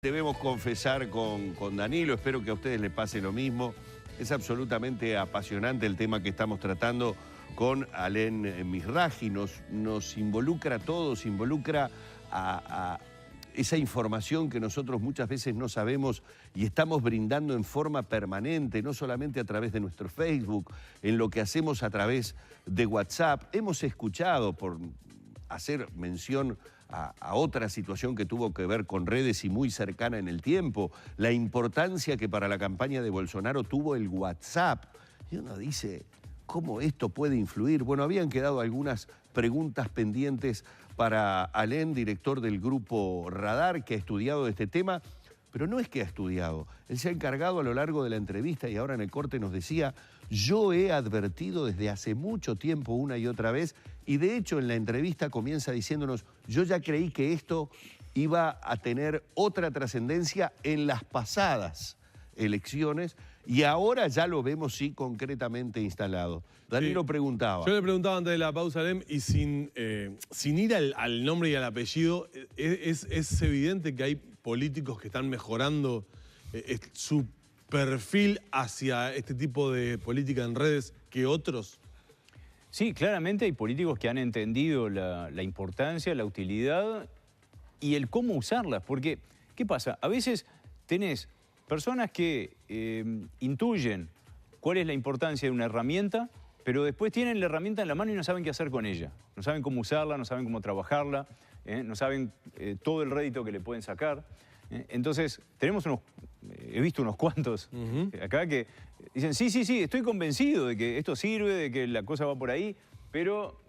Debemos confesar con Danilo, espero que a ustedes les pase lo mismo. Es absolutamente apasionante el tema que estamos tratando con Alén Mizrahi. Nos involucra a todos, involucra a esa información que nosotros muchas veces no sabemos y estamos brindando en forma permanente, no solamente a través de nuestro Facebook, en lo que hacemos a través de WhatsApp. Hemos escuchado, por hacer mención a otra situación que tuvo que ver con redes y muy cercana en el tiempo, la importancia que para la campaña de Bolsonaro tuvo el WhatsApp. Y uno dice, ¿cómo esto puede influir? Bueno, habían quedado algunas preguntas pendientes para Alén, director del grupo Radar, que ha estudiado este tema, pero no es que ha estudiado, él se ha encargado a lo largo de la entrevista y ahora en el corte nos decía, yo he advertido desde hace mucho tiempo una y otra vez, y de hecho en la entrevista comienza diciéndonos, yo ya creí que esto iba a tener otra trascendencia en las pasadas elecciones y ahora ya lo vemos sí concretamente instalado. Danilo Sí. preguntaba. Yo le preguntaba antes de la pausa, Alem, y sin ir al nombre y al apellido, es evidente que hay políticos que están mejorando su perfil hacia este tipo de política en redes que otros. Sí, claramente hay políticos que han entendido la importancia, la utilidad y el cómo usarlas. Porque, ¿qué pasa? A veces tenés personas que intuyen cuál es la importancia de una herramienta, pero después tienen la herramienta en la mano y no saben qué hacer con ella. No saben cómo usarla, no saben cómo trabajarla, no saben todo el rédito que le pueden sacar. Entonces, he visto unos cuantos acá que dicen, sí, estoy convencido de que esto sirve, de que la cosa va por ahí, pero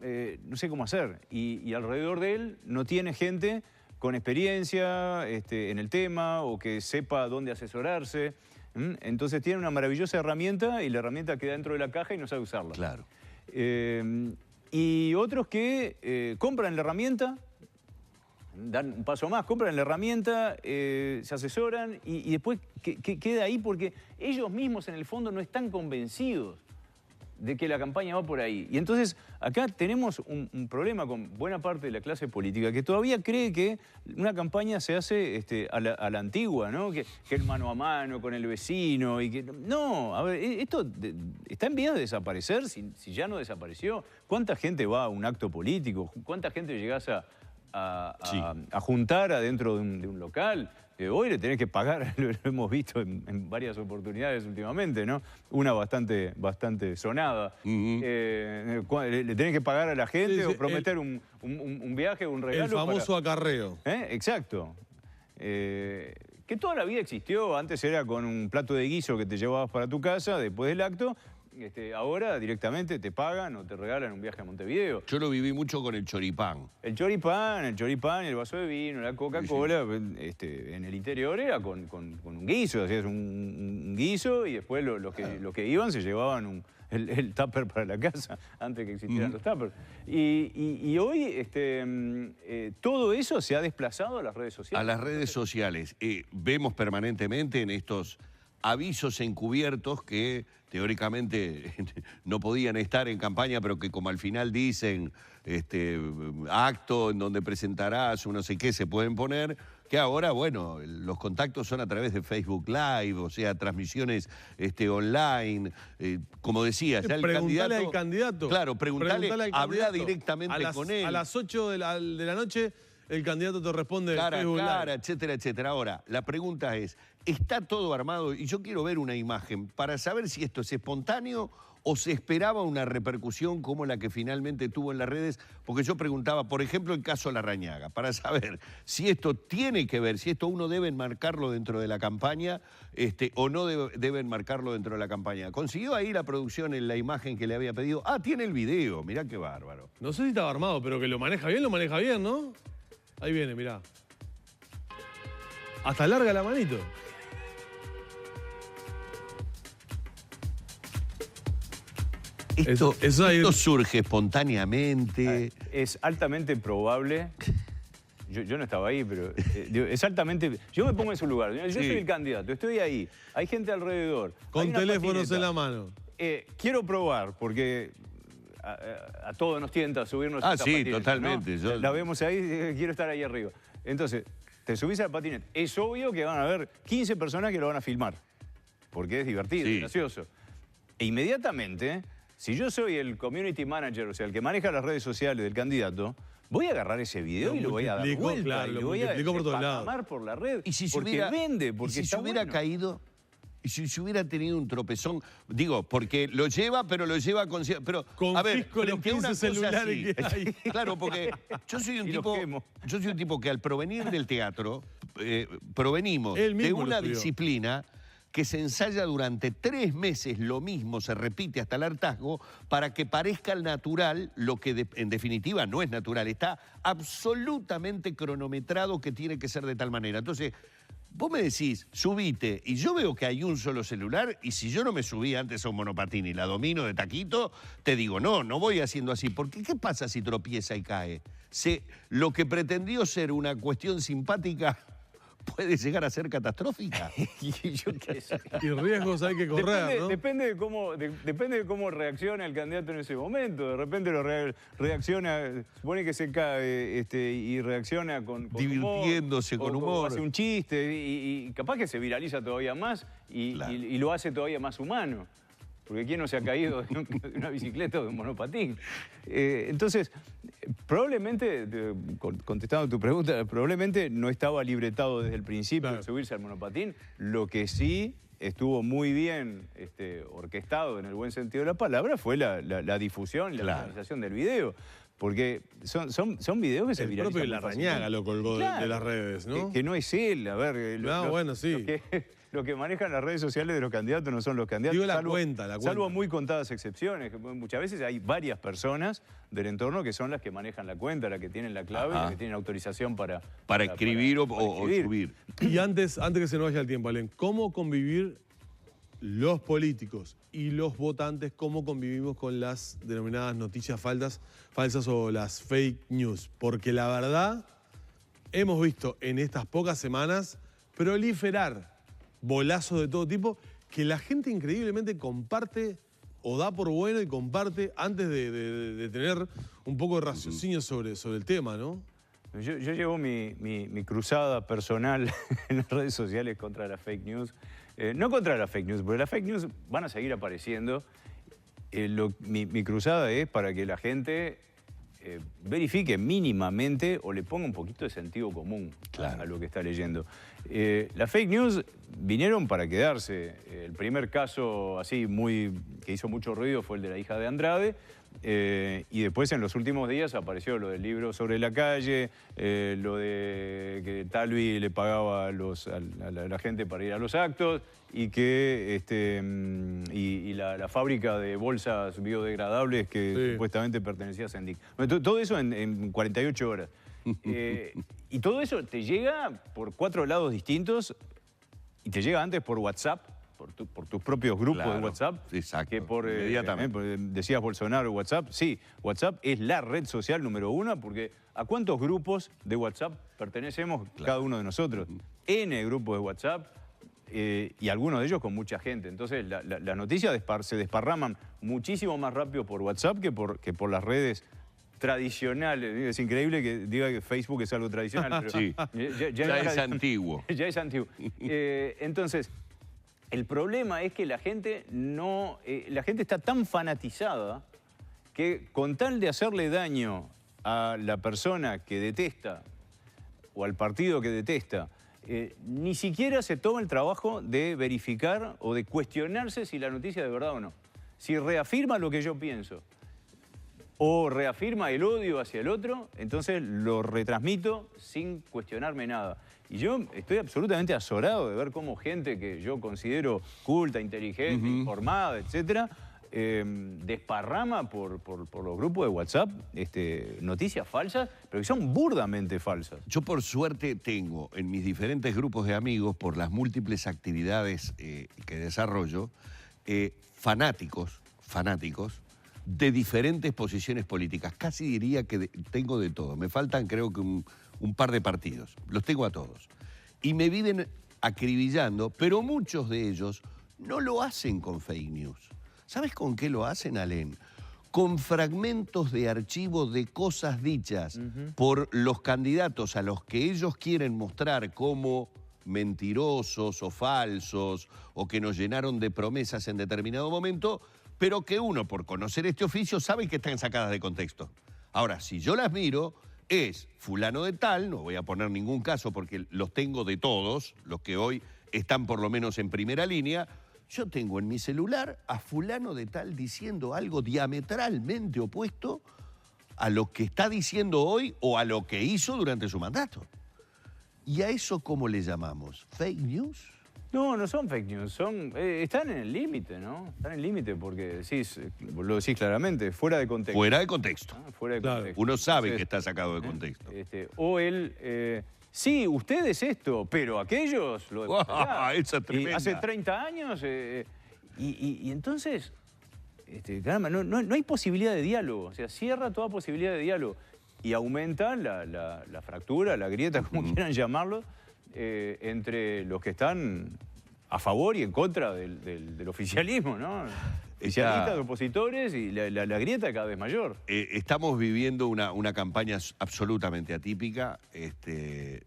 no sé cómo hacer. Y alrededor de él no tiene gente con experiencia en el tema o que sepa dónde asesorarse. Entonces tiene una maravillosa herramienta y la herramienta queda dentro de la caja y no sabe usarla. Claro. Y otros que compran la herramienta, dan un paso más, compran la herramienta, se asesoran y después queda ahí porque ellos mismos en el fondo no están convencidos de que la campaña va por ahí. Y entonces acá tenemos un problema con buena parte de la clase política que todavía cree que una campaña se hace a la antigua, ¿no? Que el mano a mano con el vecino y que... No, a ver, esto está en vías de desaparecer si ya no desapareció. ¿Cuánta gente va a un acto político? ¿Cuánta gente llegás a juntar adentro de un local? Hoy le tenés que pagar, lo hemos visto en varias oportunidades últimamente, ¿no? Una bastante sonada. Le tenés que pagar a la gente o prometer un viaje o un regalo. El famoso acarreo. Exacto. Que toda la vida existió. Antes era con un plato de guiso que te llevabas para tu casa después del acto. Ahora directamente te pagan o te regalan un viaje a Montevideo. Yo lo viví mucho con el choripán. El choripán, el vaso de vino, la Coca-Cola, en el interior era con un guiso, hacías un guiso y después los que iban se llevaban el tupper para la casa antes que existieran los tuppers. Y hoy todo eso se ha desplazado a las redes sociales. A las redes sociales. Vemos permanentemente en estos avisos encubiertos que teóricamente no podían estar en campaña, pero que como al final dicen acto en donde presentarás o no sé qué se pueden poner, que ahora, bueno, los contactos son a través de Facebook Live, o sea, transmisiones online. Como decía, ya el Preguntale al candidato. Claro, preguntale habla directamente con él. A las 8 de la noche el candidato te responde cara a Facebook cara, Live. etcétera, etcétera. Ahora, la pregunta es, ¿está todo armado? Y yo quiero ver una imagen para saber si esto es espontáneo o se esperaba una repercusión como la que finalmente tuvo en las redes, porque yo preguntaba, por ejemplo, el caso Larrañaga, para saber si esto tiene que ver, si esto uno debe enmarcarlo dentro de la campaña o no deben marcarlo dentro de la campaña. ¿Consiguió ahí la producción en la imagen que le había pedido? Ah, tiene el video, mirá qué bárbaro. No sé si estaba armado, pero que lo maneja bien, ¿no? Ahí viene, mirá. Hasta larga la manito. Esto surge espontáneamente. Es altamente probable. Yo no estaba ahí, pero es altamente... Yo me pongo en su lugar. Yo soy el candidato, estoy ahí. Hay gente alrededor. Con teléfonos en la mano. Quiero probar, porque a todos nos tienta subirnos a esta sí, patineta, totalmente. ¿no? La vemos ahí, quiero estar ahí arriba. Entonces, te subís al patinete. Es obvio que van a haber 15 personas que lo van a filmar, porque es divertido, Sí. es gracioso. E inmediatamente, si yo soy el community manager, o sea, el que maneja las redes sociales del candidato, voy a agarrar ese video Lo y lo voy a dar multiplico, vuelta, claro, y lo lo voy a multiplico por todos lados. desparramar por la red, Y si se porque hubiera, vende, porque y si está se hubiera bueno. caído, y si se hubiera tenido un tropezón, digo, porque lo lleva, pero lo lleva con... Pero, a ver, Confisco los frente a 15 una cosa celulares así, que hay. claro, porque yo soy un Y los tipo, quemo. yo soy un tipo que al provenir del teatro, provenimos Él de mismo lo una estudió. disciplina que se ensaya durante 3 meses lo mismo, se repite hasta el hartazgo, para que parezca al natural lo que en definitiva no es natural. Está absolutamente cronometrado que tiene que ser de tal manera. Entonces, vos me decís, subite, y yo veo que hay un solo celular, y si yo no me subí antes a un monopatín y la domino de taquito, te digo, no voy haciendo así. Porque ¿qué pasa si tropieza y cae? Lo que pretendió ser una cuestión simpática puede llegar a ser catastrófica. Y yo qué sé. Y riesgos hay que correr, ¿no? Depende de cómo reacciona el candidato en ese momento. De repente reacciona, supone que se cae y reacciona con Divirtiéndose, humor, con o humor. hace un chiste y capaz que se viraliza todavía más Claro. y lo hace todavía más humano. Porque ¿quién no se ha caído de una bicicleta o de un monopatín? Entonces, probablemente, contestando tu pregunta, probablemente no estaba libretado desde el principio Claro. de subirse al monopatín. Lo que sí estuvo muy bien orquestado, en el buen sentido de la palabra, fue la difusión y la Claro. viralización del video. Porque son videos que se El viralizan propio muy Larrañaga fácilmente. lo colgó de las redes, ¿no? Que no es él, a ver. No, bueno, sí. Lo que manejan las redes sociales de los candidatos no son los candidatos. Digo la cuenta. Salvo muy contadas excepciones. Que muchas veces hay varias personas del entorno que son las que manejan la cuenta, las que tienen la clave, Ajá. las que tienen autorización para Escribir o escribir. subir. Y antes que se nos vaya el tiempo, Alén, ¿cómo convivir los políticos y los votantes, cómo convivimos con las denominadas noticias falsas o las fake news? Porque la verdad, hemos visto en estas pocas semanas proliferar bolazos de todo tipo que la gente increíblemente comparte o da por bueno y comparte antes de tener un poco de raciocinio sobre el tema, ¿no? Yo llevo mi cruzada personal en las redes sociales contra las fake news. No contra las fake news, porque las fake news van a seguir apareciendo. Mi cruzada es para que la gente verifique mínimamente o le ponga un poquito de sentido común a lo que está leyendo. Las fake news vinieron para quedarse. El primer caso así que hizo mucho ruido fue el de la hija de Andrade. Y después en los últimos días apareció lo del libro sobre la calle, lo de que Talvi le pagaba a la gente para ir a los actos y que la fábrica de bolsas biodegradables que supuestamente pertenecía a Sendic. Bueno, todo eso en 48 horas. Y todo eso te llega por 4 lados distintos y te llega antes por WhatsApp. Por tus propios grupos Claro, de WhatsApp. exacto, Que inmediatamente. decías Bolsonaro, WhatsApp. Sí, WhatsApp es la red social número 1 porque ¿a cuántos grupos de WhatsApp pertenecemos cada uno de nosotros? N grupos de WhatsApp y algunos de ellos con mucha gente. Entonces las noticias se desparraman muchísimo más rápido por WhatsApp que por las redes tradicionales. Es increíble que diga que Facebook es algo tradicional, pero Sí. Ya es antiguo. Ya es antiguo. Entonces, el problema es que la gente está tan fanatizada que con tal de hacerle daño a la persona que detesta o al partido que detesta, ni siquiera se toma el trabajo de verificar o de cuestionarse si la noticia es de verdad o no. Si reafirma lo que yo pienso o reafirma el odio hacia el otro, entonces lo retransmito sin cuestionarme nada. Y yo estoy absolutamente azorado de ver cómo gente que yo considero culta, inteligente, informada, etcétera, desparrama por los grupos de WhatsApp noticias falsas, pero que son burdamente falsas. Yo por suerte tengo en mis diferentes grupos de amigos, por las múltiples actividades que desarrollo, fanáticos de diferentes posiciones políticas. Casi diría que tengo de todo. Me faltan creo que un par de partidos. Los tengo a todos. Y me viven acribillando, pero muchos de ellos no lo hacen con fake news. ¿Sabes con qué lo hacen, Alén? con fragmentos de archivo de cosas dichas por los candidatos a los que ellos quieren mostrar como mentirosos o falsos o que nos llenaron de promesas en determinado momento, pero que uno, por conocer este oficio, sabe que están sacadas de contexto. Ahora, si yo las miro, es fulano de tal, no voy a poner ningún caso porque los tengo de todos, los que hoy están por lo menos en primera línea, yo tengo en mi celular a fulano de tal diciendo algo diametralmente opuesto a lo que está diciendo hoy o a lo que hizo durante su mandato. ¿Y a eso cómo le llamamos? ¿Fake news? No, no son fake news, están en el límite, ¿no? Están en el límite porque lo decís claramente, fuera de contexto. Fuera de contexto. Fuera de contexto. Uno sabe que está sacado de contexto. O sí, usted es esto, pero aquellos... Esa es tremenda. Y hace 30 años... y entonces, caramba, no hay posibilidad de diálogo. O sea, cierra toda posibilidad de diálogo. Y aumenta la fractura, la grieta, como quieran llamarlo, entre los que están a favor y en contra del oficialismo, ¿no? Oficialistas, opositores, y la grieta cada vez mayor. Estamos viviendo una campaña absolutamente atípica.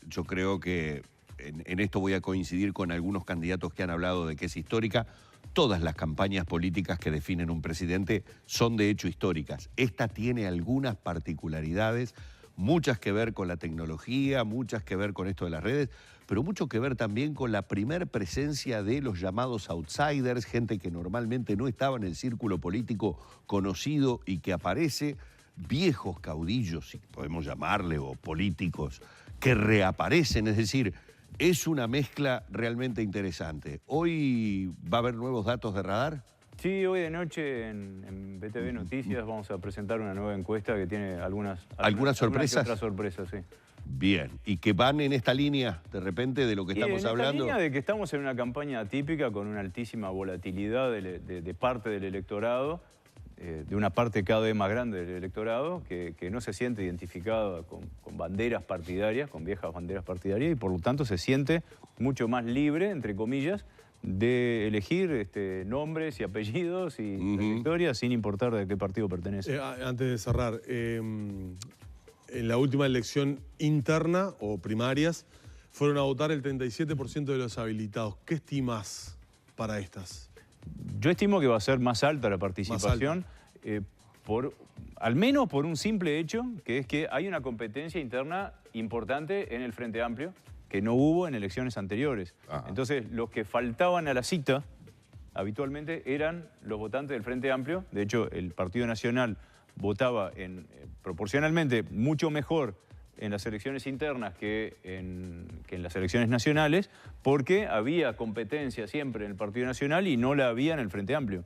Yo creo que en esto voy a coincidir con algunos candidatos que han hablado de que es histórica. Todas las campañas políticas que definen un presidente son de hecho históricas. Esta tiene algunas particularidades, muchas que ver con la tecnología, muchas que ver con esto de las redes, pero mucho que ver también con la primer presencia de los llamados outsiders, gente que normalmente no estaba en el círculo político conocido y que aparece, viejos caudillos, si podemos llamarle, o políticos, que reaparecen, es decir, es una mezcla realmente interesante. ¿Hoy va a haber nuevos datos de radar? Sí, hoy de noche en BTV Noticias vamos a presentar una nueva encuesta que tiene algunas sorpresas. Otras sorpresas, sí. Bien, y que van en esta línea, de repente, de lo que estamos hablando. En esta línea de que estamos en una campaña atípica con una altísima volatilidad de parte del electorado, de una parte cada vez más grande del electorado, que no se siente identificada con banderas partidarias, con viejas banderas partidarias, y por lo tanto se siente mucho más libre, entre comillas, de elegir nombres y apellidos y trayectorias sin importar de qué partido pertenece. Antes de cerrar, en la última elección interna o primarias fueron a votar el 37% de los habilitados. ¿Qué estimas para estas? Yo estimo que va a ser más alta la participación, al menos por un simple hecho, que es que hay una competencia interna importante en el Frente Amplio, que no hubo en elecciones anteriores. Entonces, los que faltaban a la cita habitualmente eran los votantes del Frente Amplio. De hecho, el Partido Nacional votaba proporcionalmente mucho mejor en las elecciones internas que en las elecciones nacionales, porque había competencia siempre en el Partido Nacional y no la había en el Frente Amplio.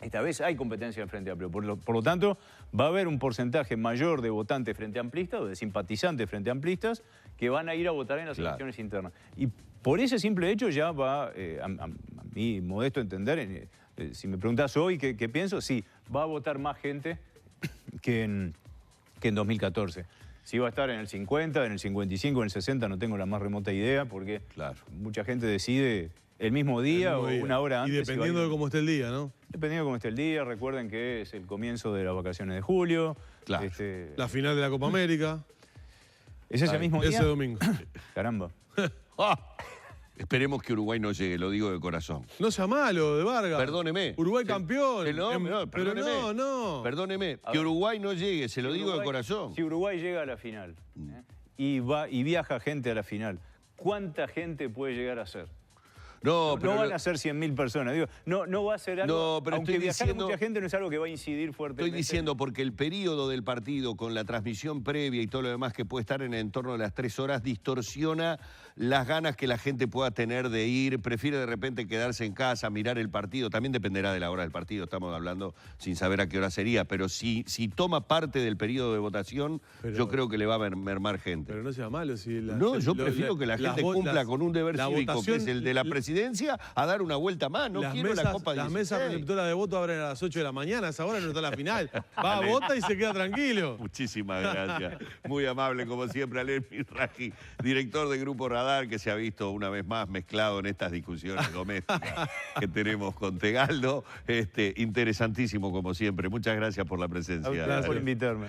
Esta vez hay competencia en el Frente Amplio. Por lo tanto, va a haber un porcentaje mayor de votantes frente amplistas o de simpatizantes frente amplistas que van a ir a votar en las elecciones internas. Y por ese simple hecho ya va, a mi modesto entender, si me preguntás hoy qué pienso, sí, va a votar más gente que en 2014. Si va a estar en el 50, en el 55, en el 60, no tengo la más remota idea, porque mucha gente decide el mismo día o una hora antes. Y dependiendo de cómo esté el día, ¿no? Dependiendo de cómo esté el día, recuerden que es el comienzo de las vacaciones de julio. Claro. La final de la Copa América. ¿Es ese mismo día? Ese domingo. Caramba. Esperemos que Uruguay no llegue, lo digo de corazón. No sea malo, de Vargas. Perdóneme. Uruguay campeón. Pero no. Perdóneme, que Uruguay no llegue, se lo digo de corazón. Si Uruguay llega a la final y viaja gente a la final, ¿cuánta gente puede llegar a ser? No van a ser 100.000 personas. Digo, no va a ser algo. No, pero aunque viajar mucha gente no es algo que va a incidir fuertemente. Estoy diciendo porque el periodo del partido con la transmisión previa y todo lo demás que puede estar en el entorno de las 3 horas distorsiona las ganas que la gente pueda tener de ir, prefiere de repente quedarse en casa, mirar el partido. También dependerá de la hora del partido, estamos hablando sin saber a qué hora sería, pero si toma parte del periodo de votación, yo creo que le va a mermar gente. Pero no sea malo. Si yo prefiero que la gente cumpla con un deber cívico, que es el de la presidencia presidencia a dar una vuelta más. No quiero la Copa 16. Las mesas receptoras de voto abren a las 8 de la mañana, a esa hora no está la final. Va, vota y se queda tranquilo. Muchísimas gracias. Muy amable, como siempre, Alén Mizrahi, director de Grupo Radar, que se ha visto una vez más mezclado en estas discusiones domésticas que tenemos con Tegaldo. Interesantísimo, como siempre. Muchas gracias por la presencia. Gracias por invitarme.